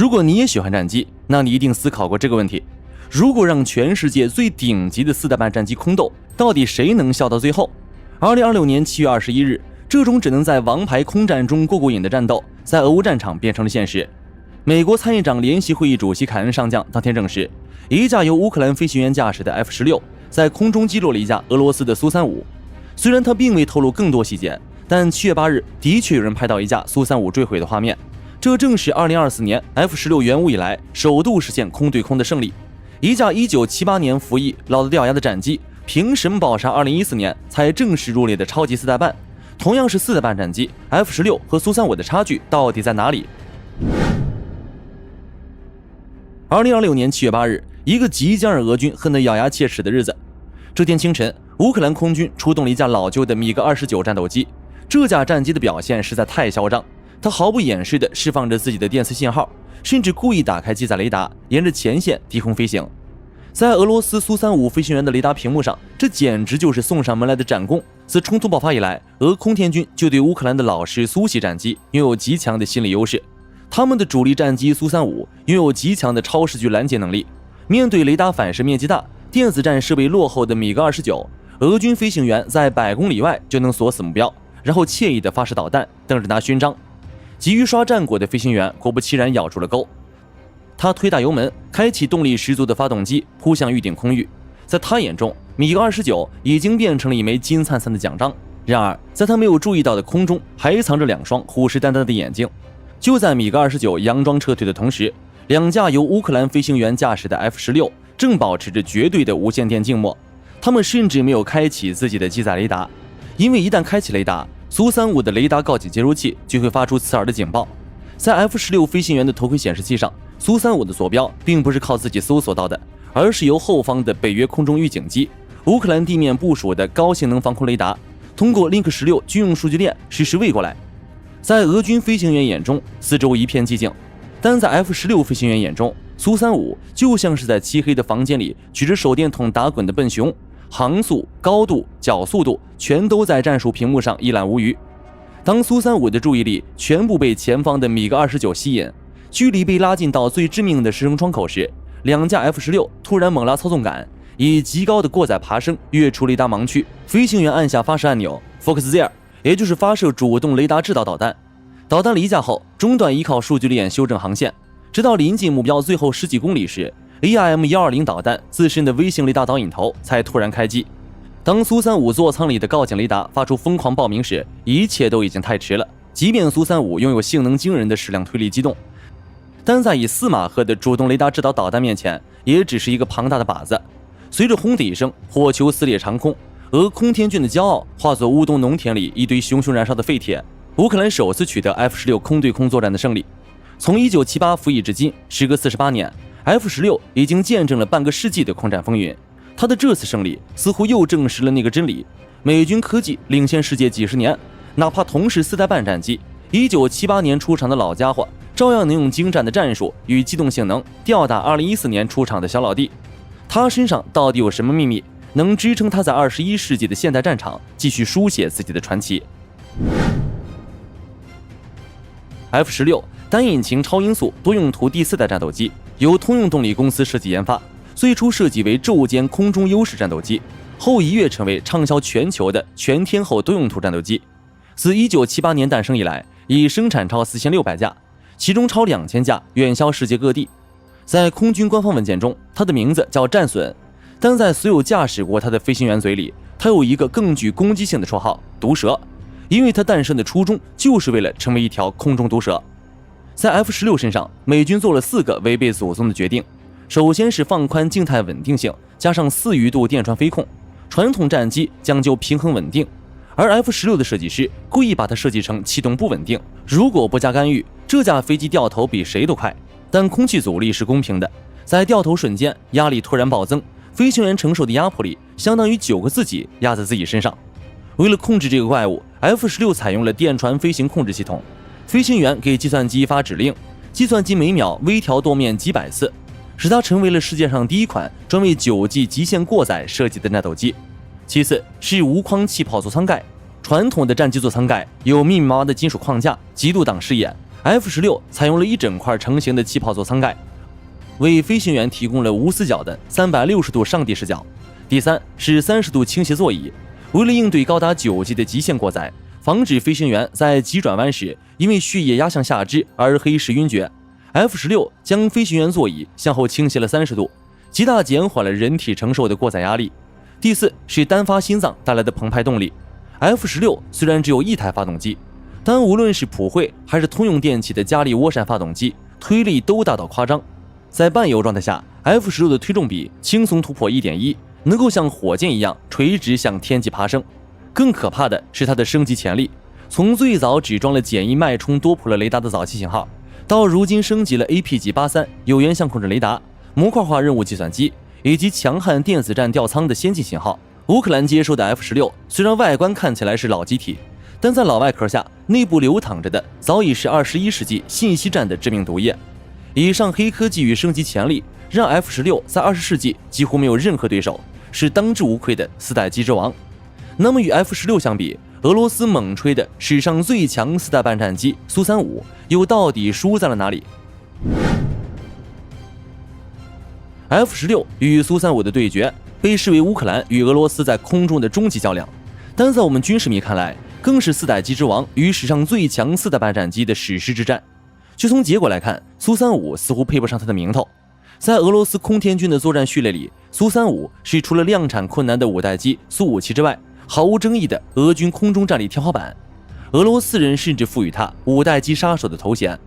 如果你也喜歡戰機，那你一定思考過這個問題：如果讓全世界最頂級的4代半戰機空鬥，到底誰能笑到最後？2026年7月21日，這種只能在王牌空戰中過癮的戰鬥，在俄烏戰場變成了現實。美國參議長聯席會議主席凱恩上將當天證實，一架由烏克蘭飛行員駕駛的 F-16在空中擊落了一架俄羅斯的蘇35。雖然他並未透露更多細節，但7月8日的確有人拍到一架蘇35墜毀的畫面。這正是2024年 F-16援烏以來首度實現空對空的勝利。一架1978年服役老得掉牙的戰機，憑什麼保殺2014年才正式入列的超級4代半？同樣是4代半戰機 F-16和蘇35的差距到底在哪裡？2026年7月8日，一個即將讓俄軍恨得咬牙切齒的日子。這天清晨，烏克蘭空軍出動了一架老舊的米格29戰鬥機。這架戰機的表現實在太囂張，它毫不掩飾地釋放着自己的電磁信號，甚至故意打開機載雷達，沿着前線低空飛行。在俄羅斯蘇35飛行員的雷達屏幕上，這簡直就是送上門來的戰功。自衝突爆發以來，俄空天軍就對烏克蘭的老式蘇系戰機擁有極強的心理優勢。他們的主力戰機蘇35擁有極強的超視距攔截能力，面對雷達反射面積大、電子戰設備落後的米格29，俄軍飛行員在100公里外就能鎖死目標，然後愜意地發射導彈，等着拿勳章。急於刷戰果的飛行員果不其然咬住了鈎，他推大油門，開啟動力十足的發動機，撲向預定空域。在他眼中，米格29已經變成了一枚金燦燦的獎章。然而，在他沒有注意到的空中，還藏着2雙虎視眈眈的眼睛。就在米格29佯裝撤退的同時，2架由烏克蘭飛行員駕駛的 F-16正保持着絕對的無線電靜默。他們甚至沒有開啟自己的機載雷達，因為一旦開啟雷達，蘇35的雷達告警接收器就會發出刺耳的警報。在 F-16飛行员的頭盔顯示器上，蘇35的坐標並不是靠自己搜索到的，而是由後方的北約空中預警機、烏克蘭地面部署的高性能防空雷達通過 Link 16军用数据鏈實时喂過来。在俄軍飞行员眼中，四周一片寂靜，但在 F-16飛行员眼中，蘇35就像是在漆黑的房間裡舉着手電筒打滾的笨熊，航速、高度、角速度全都在戰術屏幕上一览无余。當蘇35的注意力全部被前方的米格29吸引，距離被拉近到最致命的射程窗口時，2架 F-16突然猛拉操縱桿，以極高的过载爬升跃出雷達盲区。飞行員按下发射按钮 Focus There， 也就是发射主動雷達制導導彈。導彈離架後，中斷依靠數據鏈修正航線，直到臨近目標最後10幾公里時， AIM-120 導彈自身的微型雷達導引頭才突然開機。當蘇35座艙裡的告警雷達發出瘋狂報鳴時，一切都已經太遲了。即便蘇35擁有性能驚人的矢量推力機動，但在以4馬赫的主動雷達制導導彈面前，也只是一個龐大的靶子。隨着轟的一聲，火球撕裂長空，俄空天軍的驕傲化作烏東農田裡一堆熊熊燃燒的廢鐵。烏克蘭首次取得 F-16空對空作戰的勝利。從1978服役至今，時隔48年 ，F-16已經見證了半個世紀的空戰風雲。他的這次勝利似乎又證實了那個真理：美軍科技領先世界幾十年，哪怕同是4代半戰機，1978年出廠的老家伙照樣能用精湛的戰術與機動性能吊打2014年出廠的小老弟。他身上到底有什麼秘密，能支撐他在21世紀的現代戰場繼續書寫自己的傳奇？F-16單引擎超音速多用途第4代戰鬥機，由通用動力公司設計研發，最初設計為晝間空中優勢戰鬥機，後一躍成為暢銷全球的全天候多用途戰鬥機。自1978年誕生以來，已生產超4600架，其中超2000架遠銷世界各地。在空軍官方文件中，它的名字叫戰隼，但在所有駕駛過它的飛行員嘴裡，它有一個更具攻擊性的綽號——毒蛇。因為它誕生的初衷就是為了成為一條空中毒蛇。在 F-16身上，美軍做了4個違背祖宗的決定。首先是放寬靜態穩定性，加上4餘度電傳飛控。傳統戰機講究平衡穩定，而 F-16的設計師故意把它設計成氣動不穩定。如果不加干預，這架飛機掉頭比誰都快。但空氣阻力是公平的，在掉頭瞬間，壓力突然暴增，飛行員承受的壓迫力相當於9個自己壓在自己身上。為了控制這個怪物， F-16採用了電傳飛行控制系統，飛行員給計算機發指令，計算機每秒微調舵面幾百次，使它成為了世界上第一款專為9G極限過載設計的戰鬥機。其次是無框氣泡座艙蓋，傳統的戰機座艙蓋有密密麻麻的金屬框架，極度擋視野， F-16採用了一整塊成型的氣泡座艙蓋，為飛行員提供了無死角的360度上帝視角。第三是30度傾斜座椅，為了應對高達9級的極限過載，防止飛行員在急轉彎時因為血液壓向下肢而黑視暈厥， F-16將飛行員座椅向後傾斜了30度，極大減緩了人體承受的過載壓力。第四是单發心臟帶來的澎湃動力。 F-16雖然只有一台發動機，但無論是普惠還是通用電氣的加力涡扇發動機，推力都大到誇張。在半油狀態下， F-16的推重比輕鬆突破 1.1， 能夠像火箭一樣垂直向天際爬升。更可怕的是它的升级潛力，從最早只裝了简易脉冲多普勒雷達的早期型號，到如今升级了 APG-83 有源相控阵雷達、模塊化任務計算机以及强悍電子戰吊艙的先进型號。烏克蘭接收的 F-16雖然外觀看起來是老機體，但在老外殼下，內部流淌着的早已是21世紀信息戰的致命毒液。以上黑科技與升級潛力，讓 F-16在20世紀幾乎沒有任何對手，是當之無愧的4代機之王。那麼與 F-16相比，俄羅斯猛吹的史上最強4代半戰機蘇35又到底輸在了哪裡？ F-16與蘇35的對決被視為烏克蘭與俄羅斯在空中的終極較量，但在我們軍事迷看來，更是4代機之王與史上最強4代半戰機的史詩之戰。就從結果來看，蘇35似乎配不上它的名頭。在俄羅斯空天軍的作戰序列裡，蘇35是除了量產困難的5代機蘇57之外，毫無爭議的俄軍空中戰力天花板。俄羅斯人甚至賦予它5代機殺手的頭衔。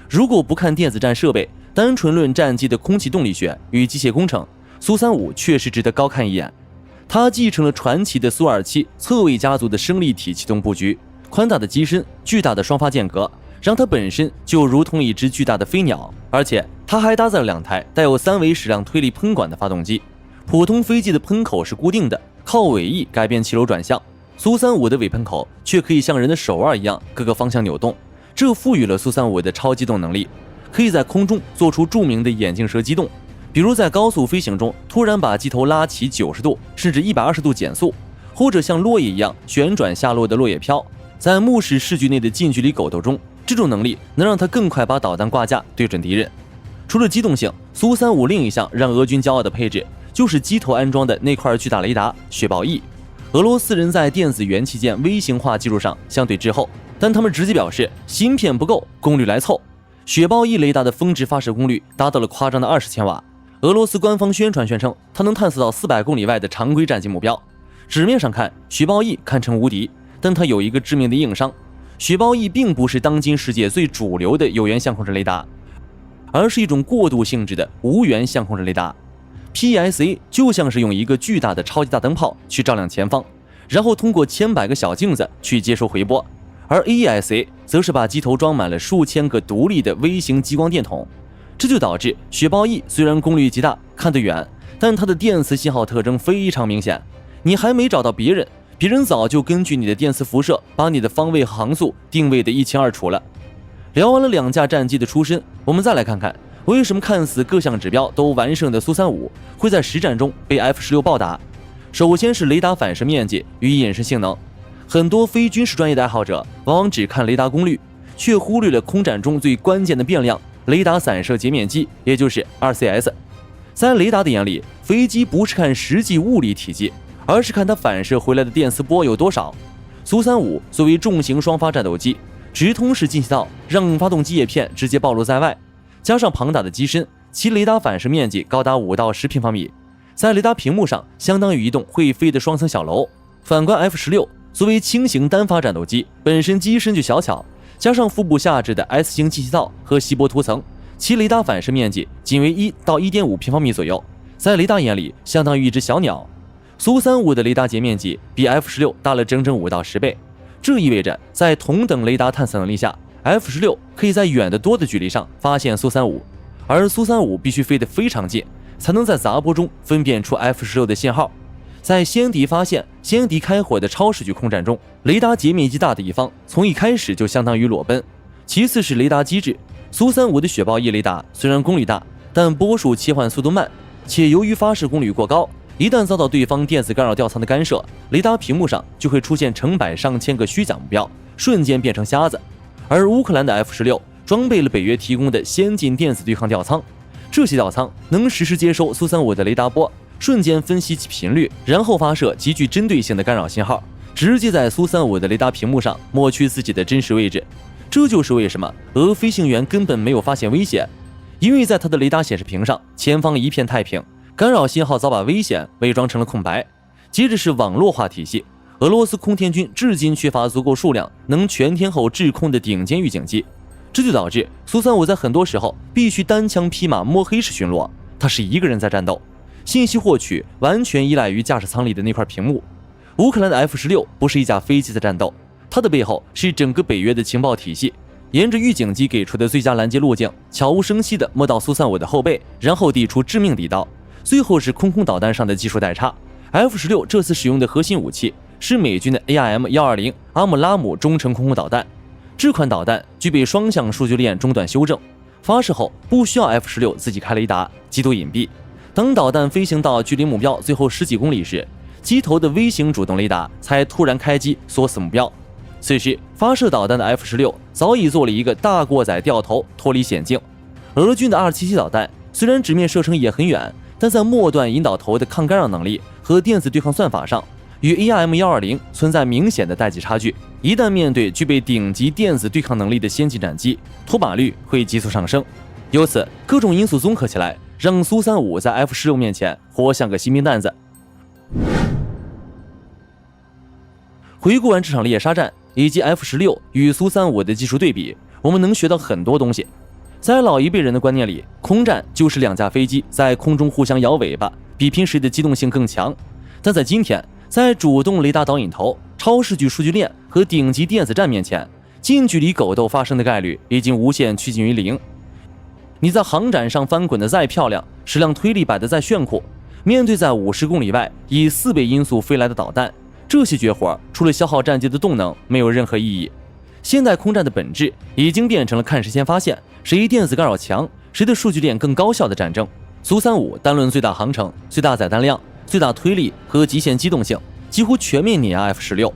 如果不看電子戰設備，單純論戰機的空氣動力學與機械工程，蘇35確實值得高看一眼。它繼承了傳奇的蘇27側衛家族的升力體啟動布局，寬大的機身，巨大的雙發間隔，讓它本身就如同一隻巨大的飛鳥。而且它還搭載了2台帶有3維矢量推力噴管的發動機。普通飛機的噴口是固定的，靠尾翼改变气流轉向，蘇35的尾噴口卻可以像人的手腕一樣各個方向扭動，這賦予了蘇35的超機動能力，可以在空中做出著名的眼鏡蛇機動。比如在高速飛行中突然把機头拉起90度甚至120度減速，或者像落葉一樣旋轉下落的落葉飄。在目視視距內的近距離狗鬥中，這種能力能讓它更快把導彈掛架對準敵人。除了機動性，蘇35另一項讓俄軍驕傲的配置就是機頭安裝的那塊巨大雷達雪豹 E。 俄羅斯人在電子元器件微型化技術上相对滯後，但他們直接表示芯片不夠，功率來湊。雪豹 E 雷達的峰值發射功率達到了誇張的20千瓦。俄羅斯官方宣稱它能探索到400公里外的常規戰機目標。紙面上看，雪豹 E 堪稱無敵，但它有一個致命的硬傷。雪豹 E 並不是當今世界最主流的有源相控阵雷達，而是一種過渡性質的無源相控阵雷達。 PSA 就像是用一個巨大的超級大燈泡去照亮前方，然後通過千百個小鏡子去接收回波，而 AESA 則是把機頭裝滿了數千個獨立的微型激光電筒。這就導致雪豹 E 雖然功率極大，看得遠，但它的電磁信號特徵非常明顯。你還沒找到別人早就根據你的電磁輻射把你的方位和航速定位得一清二楚了。聊完了2架戰機的出身，我們再來看看為什麼看似各項指標都完勝的蘇35會在實戰中被 F-16暴打。首先是雷達反射面積與隱身性能。很多非軍事專業的愛好者往往只看雷達功率，卻忽略了空戰中最關鍵的變量雷達散射截面積，也就是 RCS。 在雷達的眼裡，飛機不是看實際物理體積，而是看它反射回來的電磁波有多少。蘇35作為重型雙發戰鬥機，直通式进气道讓發動機葉片直接暴露在外，加上龐大的機身，其雷達反射面積高達5到10平方米，在雷達屏幕上相當於一棟會飛的雙層小樓。反觀 F-16作為輕型單發戰鬥機，本身機身就小巧，加上腹部下置的 S 型进气道和锡箔涂層，其雷達反射面積僅為1到1.5平方米左右，在雷達眼裡相當於一只小鳥。蘇35的雷達截面積比 F-16大了整整5到10倍，這意味着在同等雷達探測能力下， F-16可以在遠得多的距離上發現蘇35，而蘇35必須飛得非常近，才能在雜波中分辨出 F-16的信號。在先敵發現、先敵開火的超视距空戰中，雷達截面積大的一方從一開始就相當於裸奔。其次是雷達機制，蘇35的雪豹 E 雷達雖然功率大，但波束切換速度慢，且由於發射功率過高，一旦遭到對方電子干擾吊艙的干涉，雷達屏幕上就會出現成百上千個虛假目標，瞬間變成瞎子。而烏克蘭的 F-16 裝備了北約提供的先進電子對抗吊艙，這些吊艙能實時接收蘇35的雷達波，瞬間分析其頻率，然後發射極具針對性的干擾信號，直接在蘇35的雷達屏幕上抹去自己的真實位置。這就是為什麼俄飛行員根本沒有發現危險，因為在他的雷達顯示屏上，前方一片太平，干擾信號早把危險偽裝成了空白。接着是網絡化體系，俄羅斯空天軍至今缺乏足夠數量能全天候制空的頂尖預警機，這就導致蘇35在很多時候必須單槍匹馬摸黑式巡邏，他是一個人在戰鬥，信息獲取完全依賴於駕駛艙裡的那塊屏幕。烏克蘭的 F-16不是一架飛機在戰鬥，它的背後是整個北約的情報体系，沿着預警機給出的最佳拦截路徑，悄無聲息地摸到蘇35的後背，然後遞出致命地刀。最後是空导彈上的技術代差。F-16这次使用的核心武器是美軍的 AIM-120阿姆拉姆中程空空导彈，這款導彈具備雙向數据鏈中斷修正，發射後不需要 F-16自己開雷達，極度隱蔽。當導彈飛行到距離目標最後10幾公里時，機頭的微型主動雷達才突然開機鎖死目標。此時發射導彈的 F-16早已做了一個大過載掉頭脫離險境。俄軍的277導彈雖然直面射程也很遠，但在末段引導頭的抗干擾能力和電子對抗算法上，與 AIM-120存在明顯的代際差距。一旦面對具備頂級電子對抗能力的先進戰機，脫靶率會急速上升。由此，各種因素綜合起來，讓蘇35在 F-16面前活像個新兵蛋子。回顧完這場獵殺戰以及 F-16與蘇35的技術對比，我們能學到很多東西。在老一輩人的觀念裡，空戰就是2架飛機在空中互相摇尾巴，比拼誰的機動性更強。但在今天，在主動雷達導引頭、超视距數據鏈和頂級電子戰面前，近距離狗鬥發生的概率已經無限趨近於0。你在航展上翻滾的再漂亮，矢量推力擺得再炫酷，面對在50公里外以4倍音速飛來的導彈，這些絕活除了消耗戰機的動能，沒有任何意義。現代空戰的本質已經變成了看誰先發現，誰電子干擾強，誰的數據鏈更高效的戰爭。蘇35單論最大航程、最大載彈量、最大推力和極限機動性，幾乎全面碾壓 F-16。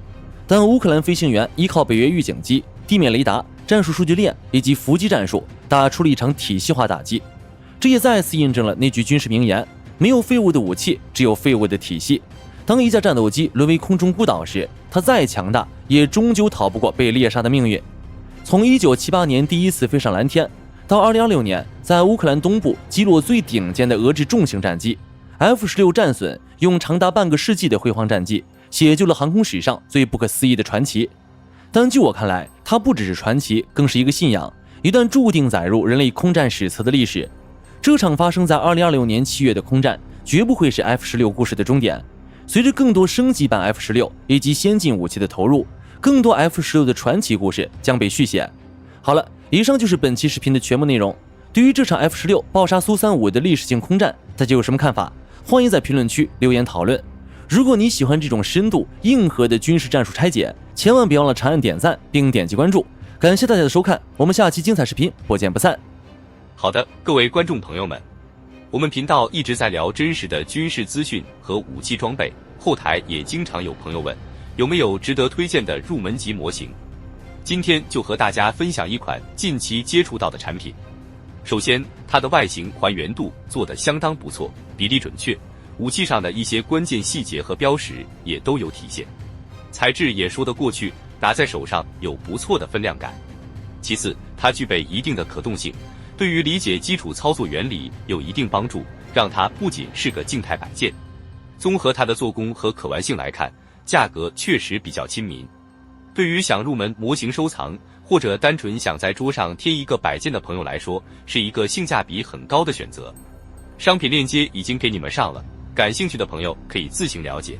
但烏克蘭飛行員依靠北約預警機、地面雷達、戰術數據鏈以及伏擊戰術，打出了一場體系化打擊。這也再次印證了那句軍事名言：沒有廢物的武器，只有廢物的體系。當一架戰鬥機淪為空中孤島時，它再強大，也終究逃不過被獵殺的命運。從1978年第一次飛上藍天，到2026年在烏克蘭東部擊落最頂尖的俄制重型戰機 F-16戰損，用長達半個世紀的輝煌戰績，寫就了航空史上最不可思議的傳奇。但據我看來，它不只是傳奇，更是一個信仰，一段注定載入人類空戰史冊的歷史。這場發生在2026年7月的空戰，絕不會是 F-16故事的終點。隨着更多升級版 F-16以及先進武器的投入，更多 F-16的傳奇故事將被續寫。好了，以上就是本期視頻的全部內容。對於這場 F-16爆殺蘇35的歷史性空戰，大家有什麼看法？歡迎在評論區留言討論。如果你喜歡這種深度硬核的軍事戰術拆解，千萬別忘了長按點讚並點擊關注。感謝大家的收看，我們下期精彩視頻不見不散。好的，各位觀眾朋友們，我們頻道一直在聊真實的軍事資訊和武器裝備，後台也經常有朋友問，有沒有值得推薦的入門級模型？今天就和大家分享一款近期接觸到的產品。首先，它的外形還原度做得相當不錯，比例準確，武器上的一些關鍵細節和標識也都有體現，材質也說得過去，拿在手上有不錯的分量感。其次，它具備一定的可動性，對於理解基礎操作原理有一定幫助，讓它不僅是個靜態擺件。綜合它的做工和可玩性來看，價格確實比較親民。對於想入門模型收藏，或者單純想在桌上貼一個擺件的朋友來說，是一個性價比很高的選擇。商品鏈接已經給你們上了，感興趣的朋友可以自行了解。